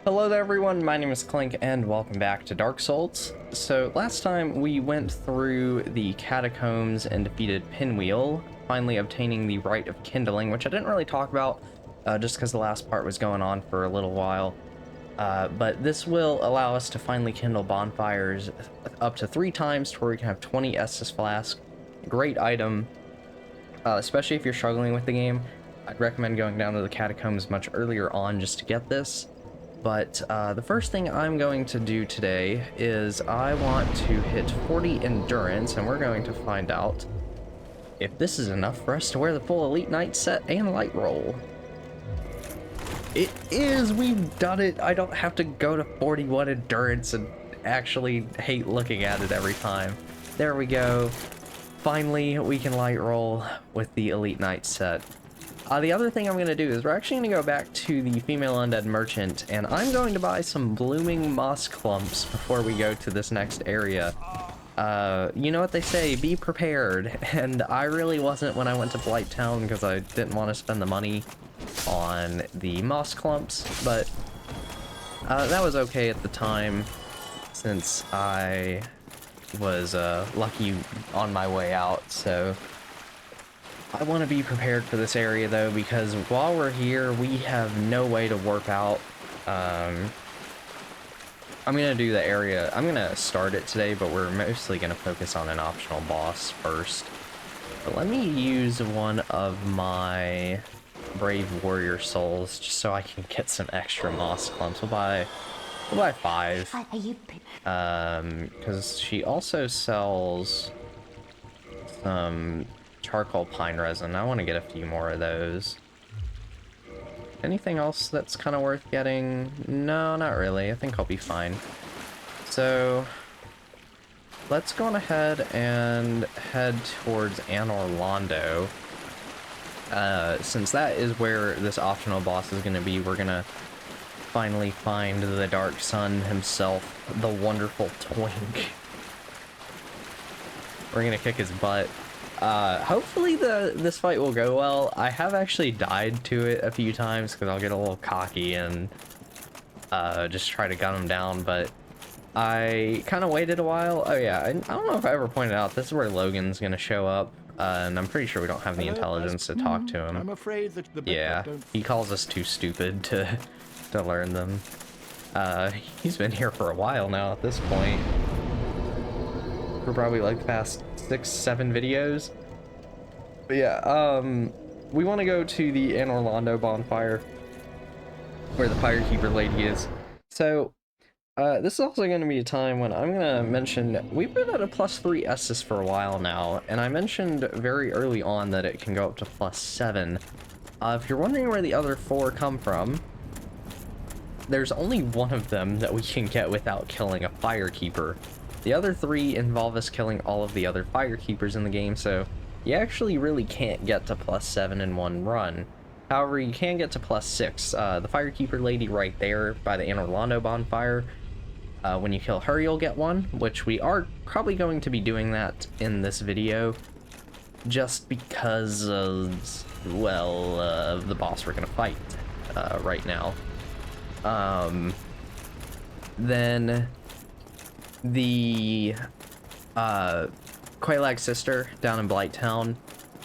Hello there everyone, my name is Clink and welcome back to Dark Souls. So last time we went through the catacombs and defeated Pinwheel, finally obtaining the right of kindling, which I didn't really talk about just because the last part was going on for a little while. But this will allow us to finally kindle bonfires up to 3 times to where we can have 20 Estus Flask. Great item, especially if you're struggling with the game. I'd recommend going down to the catacombs much earlier on just to get this. But the first thing I'm going to do today is I want to hit 40 endurance, and we're going to find out if this is enough for us to wear the full Elite Knight set and light roll. It is! We've done it! I don't have to go to 41 endurance and actually hate looking at it every time. There we go. Finally, we can light roll with the Elite Knight set. The other thing I'm going to do is we're actually going to go back to the female undead merchant, and I'm going to buy some blooming moss clumps before we go to this next area. You know what they say, be prepared, and I really wasn't when I went to Blight Town because I didn't want to spend the money on the moss clumps, but that was okay at the time since I was lucky on my way out, so I want to be prepared for this area though, because while we're here we have no way to warp out. I'm gonna do the area, I'm gonna start it today, but we're mostly gonna focus on an optional boss first. But let me use one of my Brave Warrior Souls just so I can get some extra moss clumps. We'll buy 5. Because she also sells some charcoal pine resin. I want to get a few more of those. Anything else that's kind of worth getting? No, not really. I think I'll be fine. So let's go on ahead and head towards Anor Londo. Since that is where this optional boss is going to be, we're going to finally find the Dark Sun himself, the wonderful Twink. We're going to kick his butt. Hopefully this fight will go well. I have actually died to it a few times because I'll get a little cocky and just try to gun him down, but I kind of waited a while. Oh yeah, I don't know if I ever pointed out, this is where Logan's gonna show up, and I'm pretty sure we don't have the intelligence to talk to him. I'm afraid that the yeah, he calls us too stupid to learn them. He's been here for a while now at this point. For probably like the past 6-7 videos. But yeah, we want to go to the Anor Londo bonfire where the Firekeeper lady is. So this is also going to be a time when I'm going to mention we've been at a +3 Estus for a while now, and I mentioned very early on that it can go up to +7. If you're wondering where the other 4 come from, there's only one of them that we can get without killing a Firekeeper. The other 3 involve us killing all of the other Firekeepers in the game, so you actually really can't get to +7 in one run. However, you can get to +6. The Firekeeper lady right there by the Anor Londo bonfire, when you kill her you'll get one, which we are probably going to be doing that in this video, just because of, well, the boss we're going to fight right now. Then the Quelaag's sister down in Blight Town,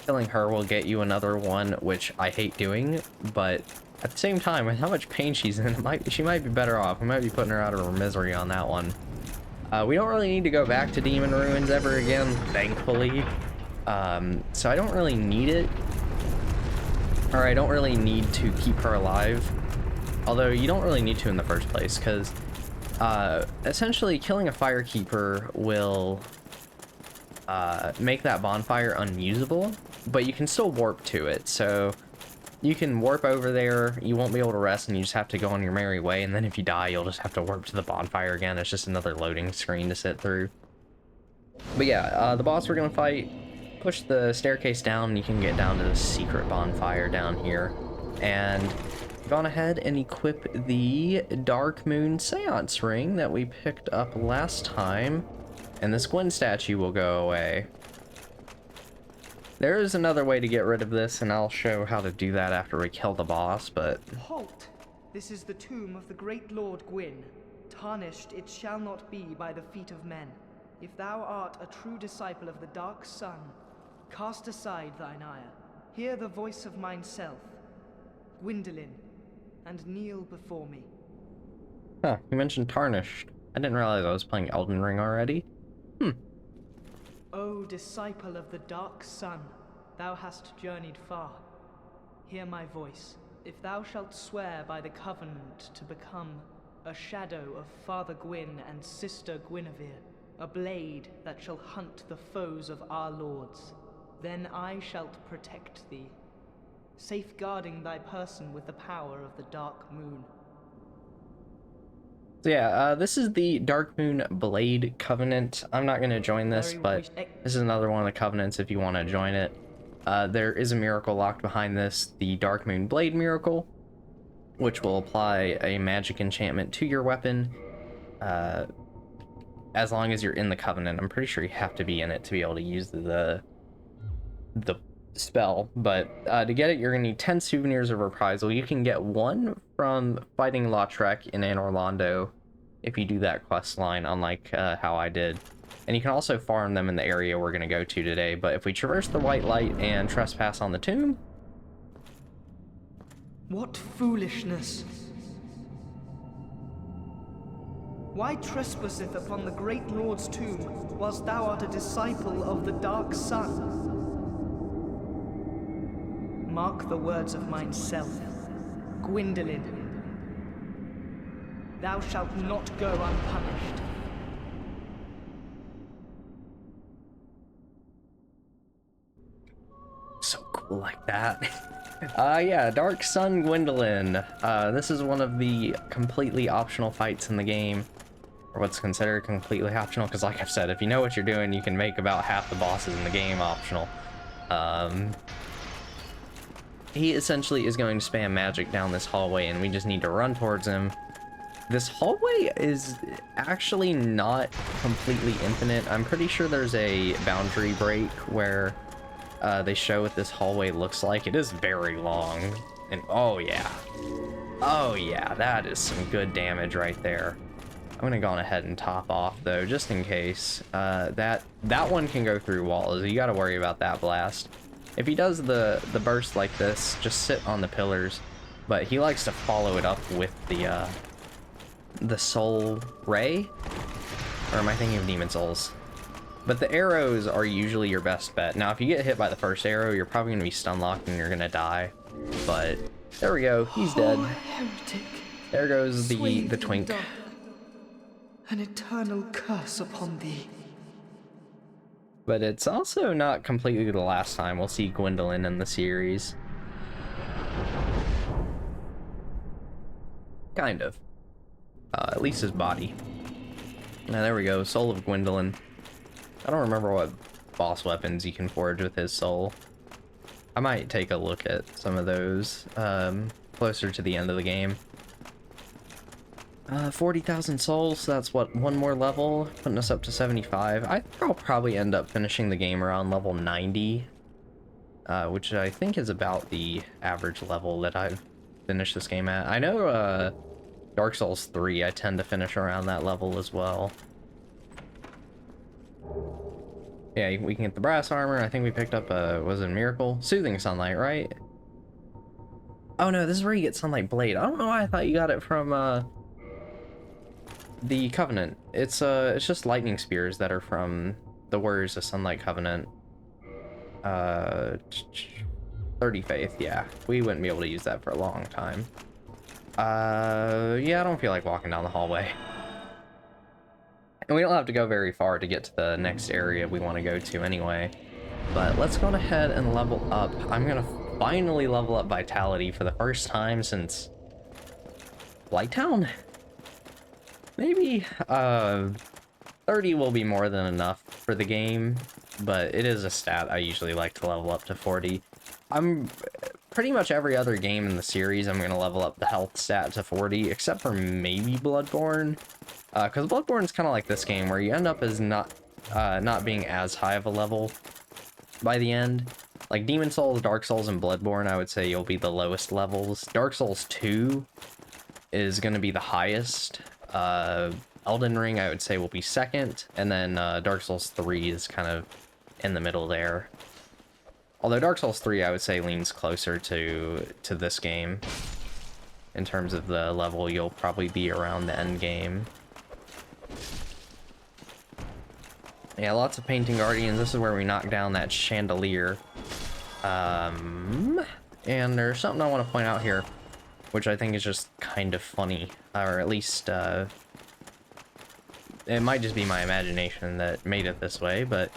killing her will get you another one, which I hate doing, but at the same time, with how much pain she's in, she might be better off. We might be putting her out of her misery on that one. We don't really need to go back to Demon Ruins ever again, thankfully, so I don't really need it, or I don't really need to keep her alive, although you don't really need to in the first place, because essentially killing a Firekeeper will make that bonfire unusable, but you can still warp to it, so you can warp over there, you won't be able to rest, and you just have to go on your merry way, and then if you die you'll just have to warp to the bonfire again. It's just another loading screen to sit through. But yeah, the boss we're gonna fight, push the staircase down and you can get down to the secret bonfire down here, and gone ahead and equip the Dark Moon Seance Ring that we picked up last time, and this Gwyn statue will go away. There is another way to get rid of this, and I'll show how to do that after we kill the boss, but Halt! This is the tomb of the great Lord Gwyn. Tarnished it shall not be by the feet of men. If thou art a true disciple of the Dark Sun, cast aside thine ire. Hear the voice of mine self, Gwyndolin, and kneel before me. Huh, you mentioned Tarnished. I didn't realize I was playing Elden Ring already. O disciple of the Dark Sun, thou hast journeyed far. Hear my voice. If thou shalt swear by the covenant to become a shadow of Father Gwyn and Sister Guinevere, a blade that shall hunt the foes of our lords, then I shalt protect thee, safeguarding thy person with the power of the Dark Moon. So yeah, this is the Dark Moon Blade Covenant. I'm not going to join this, but this is another one of the covenants if you want to join it. There is a miracle locked behind this, the Dark Moon Blade Miracle, which will apply a magic enchantment to your weapon as long as you're in the covenant. I'm pretty sure you have to be in it to be able to use the spell, but to get it, you're gonna need 10 souvenirs of reprisal. You can get one from fighting Lordran in Anor Londo if you do that quest line, unlike how I did. And you can also farm them in the area we're gonna go to today, but if we traverse the white light and trespass on the tomb... What foolishness! Why trespasseth upon the great Lord's tomb, whilst thou art a disciple of the Dark Sun? Mark the words of mine self, Gwyndolin. Thou shalt not go unpunished. So cool like that. Yeah, Dark Sun Gwyndolin. This is one of the completely optional fights in the game, or what's considered completely optional, because like I've said, if you know what you're doing, you can make about half the bosses in the game optional. He essentially is going to spam magic down this hallway, and we just need to run towards him. This hallway is actually not completely infinite. I'm pretty sure there's a boundary break where they show what this hallway looks like. It is very long, and oh yeah, that is some good damage right there. I'm gonna go on ahead and top off though, just in case. That one can go through walls. You got to worry about that blast. If he does the burst like this, just sit on the pillars, but he likes to follow it up with the soul ray, or am I thinking of demon souls? But the arrows are usually your best bet. Now, if you get hit by the first arrow, you're probably gonna be stun locked and you're gonna die. But there we go, he's dead. Heretic, there goes the twink. Dark, an eternal curse upon thee. But it's also not completely the last time we'll see Gwyndolin in the series. Kind of. At least his body. Now there we go, Soul of Gwyndolin. I don't remember what boss weapons you can forge with his soul. I might take a look at some of those closer to the end of the game. 40,000 souls, so that's what, one more level, putting us up to 75. I think I'll probably end up finishing the game around level 90, which I think is about the average level that I've finished this game at. I know Dark Souls 3, I tend to finish around that level as well. Yeah, we can get the brass armor. I think we picked up was it a miracle? Soothing Sunlight, right? Oh no, this is where you get Sunlight Blade. I don't know why I thought you got it from the Covenant. It's just lightning spears that are from the Warriors of Sunlight Covenant. 30 faith, yeah. We wouldn't be able to use that for a long time. Yeah, I don't feel like walking down the hallway. And we don't have to go very far to get to the next area we want to go to anyway. But let's go ahead and level up. I'm gonna finally level up Vitality for the first time since Blighttown? Maybe 30 will be more than enough for the game, but it is a stat I usually like to level up to 40. I'm pretty much every other game in the series I'm gonna level up the health stat to 40, except for maybe Bloodborne, because Bloodborne's kind of like this game where you end up as not being as high of a level by the end. Like Demon Souls, Dark Souls, and Bloodborne, I would say you'll be the lowest levels. Dark Souls 2 is going to be the highest. Elden Ring, I would say, will be second, and then Dark Souls 3 is kind of in the middle there. Although Dark Souls 3, I would say, leans closer to this game. In terms of the level, you'll probably be around the end game. Yeah, lots of painting guardians. This is where we knock down that chandelier. And there's something I want to point out here, which I think is just kind of funny, or at least it might just be my imagination that made it this way, but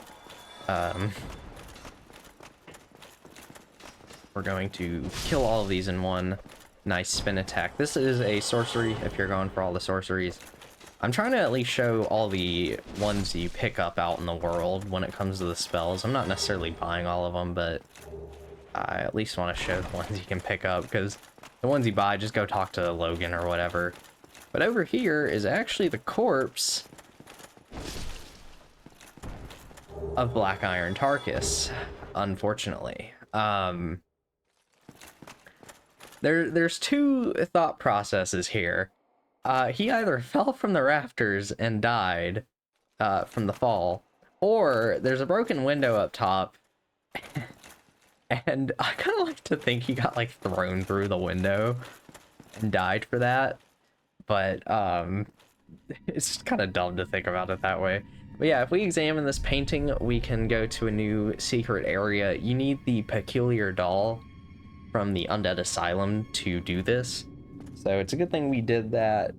we're going to kill all of these in one nice spin attack. This is a sorcery if you're going for all the sorceries. I'm trying to at least show all the ones you pick up out in the world when it comes to the spells. I'm not necessarily buying all of them, but I at least want to show the ones you can pick up, because the ones you buy, just go talk to Logan or whatever. But over here is actually the corpse of Black Iron Tarkus, unfortunately. There's two thought processes here. He either fell from the rafters and died from the fall, or there's a broken window up top, and I kind of like to think he got like thrown through the window and died for that, but it's kind of dumb to think about it that way. But yeah, if we examine this painting, we can go to a new secret area. You need the peculiar doll from the Undead Asylum to do this. So it's a good thing we did that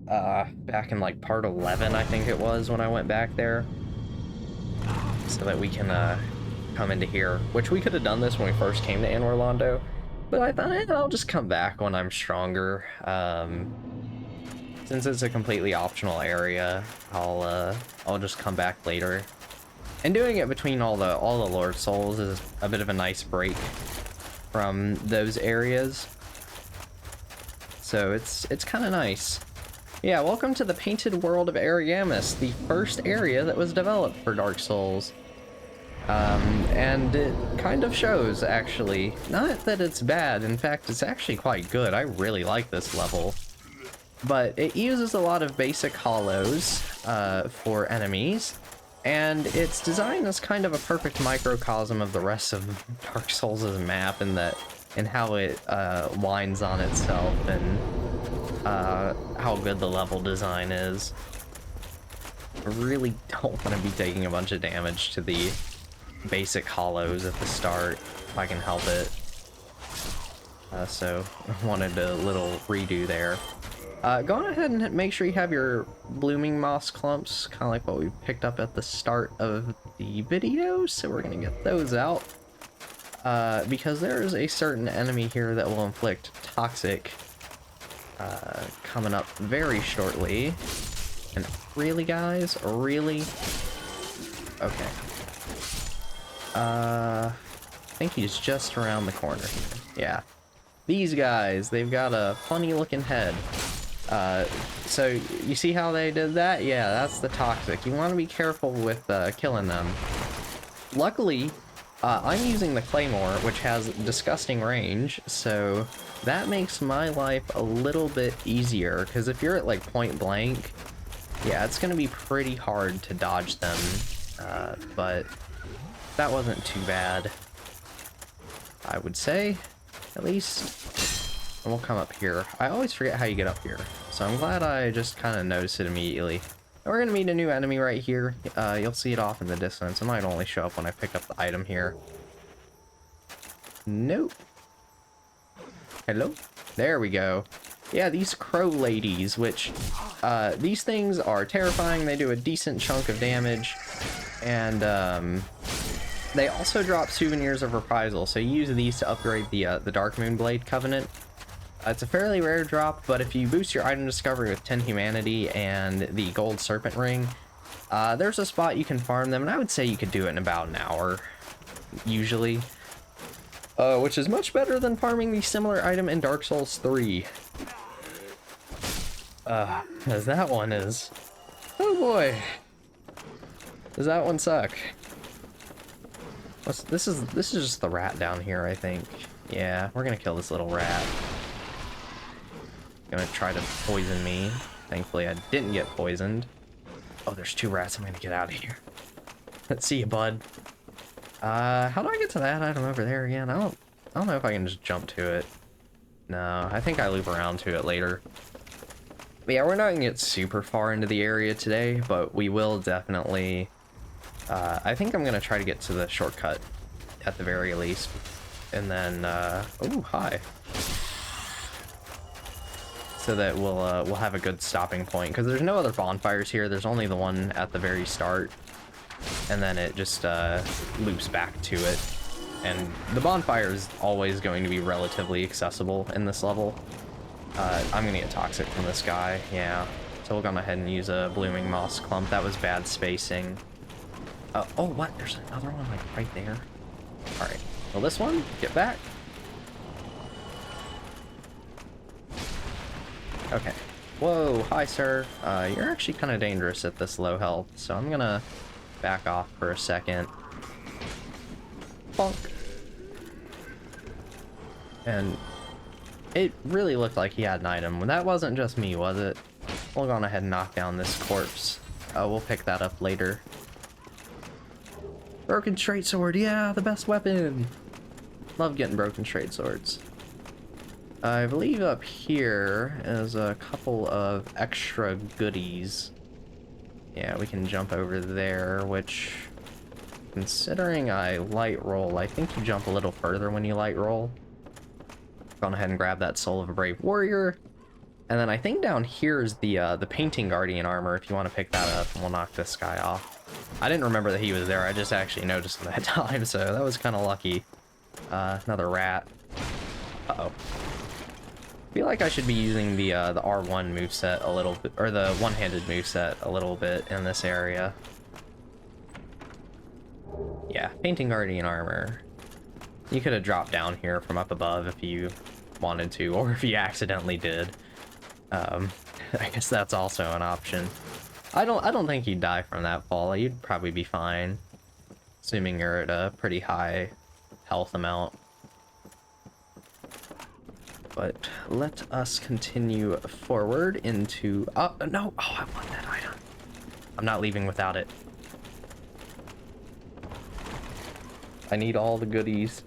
back in like part 11, I think it was, when I went back there. So that we can come into here, which we could have done this when we first came to Anor Londo. But I thought, I'll just come back when I'm stronger. Since it's a completely optional area, I'll just come back later. And doing it between all the Lord Souls is a bit of a nice break from those areas. So it's kind of nice. Yeah, welcome to the Painted World of Ariamis, the first area that was developed for Dark Souls. And it kind of shows, actually. Not that it's bad, in fact, it's actually quite good. I really like this level. But it uses a lot of basic hollows for enemies, and it's designed as kind of a perfect microcosm of the rest of Dark Souls' map, and how it winds on itself, and how good the level design is. I really don't want to be taking a bunch of damage to the basic hollows at the start, if I can help it. So I wanted a little redo there. Go on ahead and make sure you have your blooming moss clumps, kind of like what we picked up at the start of the video, so we're going to get those out. Because there is a certain enemy here that will inflict toxic coming up very shortly. And really, guys? Really? Okay. I think he's just around the corner here. Yeah. These guys, they've got a funny looking head. So you see how they did that? Yeah, that's the toxic. You want to be careful with killing them. Luckily, I'm using the Claymore, which has disgusting range, so that makes my life a little bit easier, because if you're at like point blank, yeah, it's going to be pretty hard to dodge them, but that wasn't too bad, I would say, at least. And we'll come up here. I always forget how you get up here, so I'm glad I just kind of noticed it immediately. And we're going to meet a new enemy right here. You'll see it off in the distance. It might only show up when I pick up the item here. Nope. Hello? There we go. Yeah, these crow ladies, which these things are terrifying. They do a decent chunk of damage, and they also drop souvenirs of reprisal, so you use these to upgrade the Dark Moon Blade Covenant. It's a fairly rare drop, but if you boost your item discovery with 10 humanity and the gold serpent ring, there's a spot you can farm them, and I would say you could do it in about an hour, usually. Which is much better than farming the similar item in Dark Souls 3. As that one is... Oh boy! Does that one suck? This is just the rat down here, I think. Yeah, we're gonna kill this little rat. gonna try to poison me. Thankfully, I didn't get poisoned. Oh, there's 2 rats. I'm gonna get out of here. Let's see you, bud. How do I get to that item over there again? I don't know if I can just jump to it. No, I think I loop around to it later. But yeah, we're not gonna get super far into the area today, but we will definitely... I think I'm gonna try to get to the shortcut at the very least. And then, oh, hi. So that we'll have a good stopping point, because there's no other bonfires here. There's only the one at the very start, and then it just loops back to it. And the bonfire is always going to be relatively accessible in this level. I'm gonna get toxic from this guy, yeah. So we'll go ahead and use a blooming moss clump. That was bad spacing. Oh, what? There's another one like right there. All right. Well, this one, get back. Okay. Whoa, hi, sir. You're actually kind of dangerous at this low health, so I'm gonna back off for a second. Bonk. And it really looked like he had an item. That wasn't just me, was it? We'll go ahead and knock down this corpse. We'll pick that up later. Broken straight sword, yeah, the best weapon. Love getting broken straight swords. I believe up here is a couple of extra goodies. Yeah, we can jump over there, which, considering I light roll, I think you jump a little further when you light roll. Go ahead and grab that Soul of a Brave Warrior. And then I think down here is the Painting Guardian armor, if you want to pick that up, and we'll knock this guy off. I didn't remember that he was there, I just actually noticed him that time, so that was kind of lucky. Another rat. Uh-oh. I feel like I should be using the R1 moveset a little bit, or the one-handed moveset a little bit in this area. Yeah, Painting Guardian armor. You could have dropped down here from up above if you wanted to, or if you accidentally did. I guess that's also an option. I don't think you'd die from that fall. You'd probably be fine, assuming you're at a pretty high health amount. But let us continue forward into... no! Oh, I want that item. I'm not leaving without it. I need all the goodies.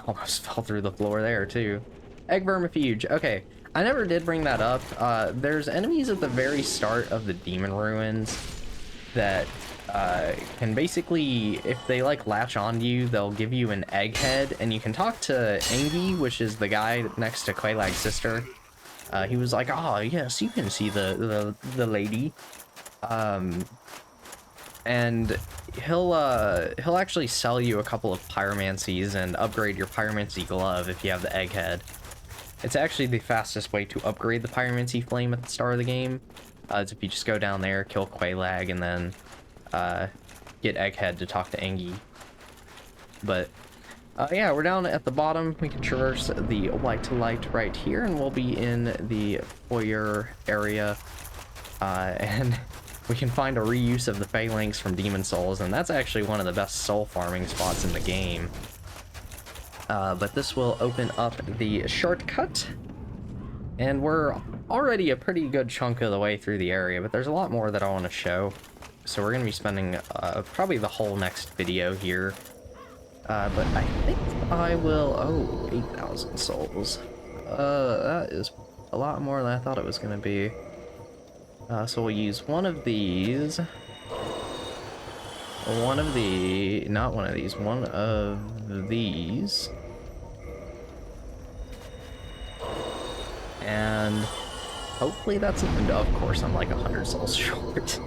Almost fell through the floor there, too. Egg Vermifuge. Okay, I never did bring that up. There's enemies at the very start of the Demon Ruins that... can basically, if they like latch on to you, they'll give you an egghead, and you can talk to Engi, which is the guy next to Quaylag's sister. He was like, "Oh yes, you can see the lady," and he'll actually sell you a couple of pyromancies and upgrade your pyromancy glove if you have the egghead. It's actually the fastest way to upgrade the pyromancy flame at the start of the game. Is if you just go down there, kill Quaylag, and then get Egghead to talk to Engi. But yeah, we're down at the bottom. We can traverse the light to light right here, and we'll be in the foyer area, and we can find a reuse of the phalanx from Demon Souls, and that's actually one of the best soul farming spots in the game. But this will open up the shortcut, and we're already a pretty good chunk of the way through the area, but there's a lot more that I want to show. So we're going to be spending probably the whole next video here. But I think I will... Oh, 8,000 souls. That is a lot more than I thought it was going to be. So we'll use one of these. One of the... Not one of these. One of these. And hopefully that's... Of course, I'm like 100 souls short.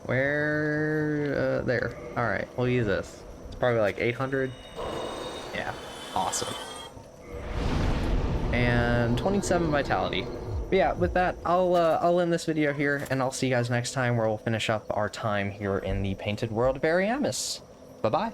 Where, there. Alright, we'll use this. It's probably like 800. Yeah, awesome. And 27 vitality. But yeah, with that, I'll end this video here, and I'll see you guys next time where we'll finish up our time here in the Painted World of Ariamis. Bye-bye.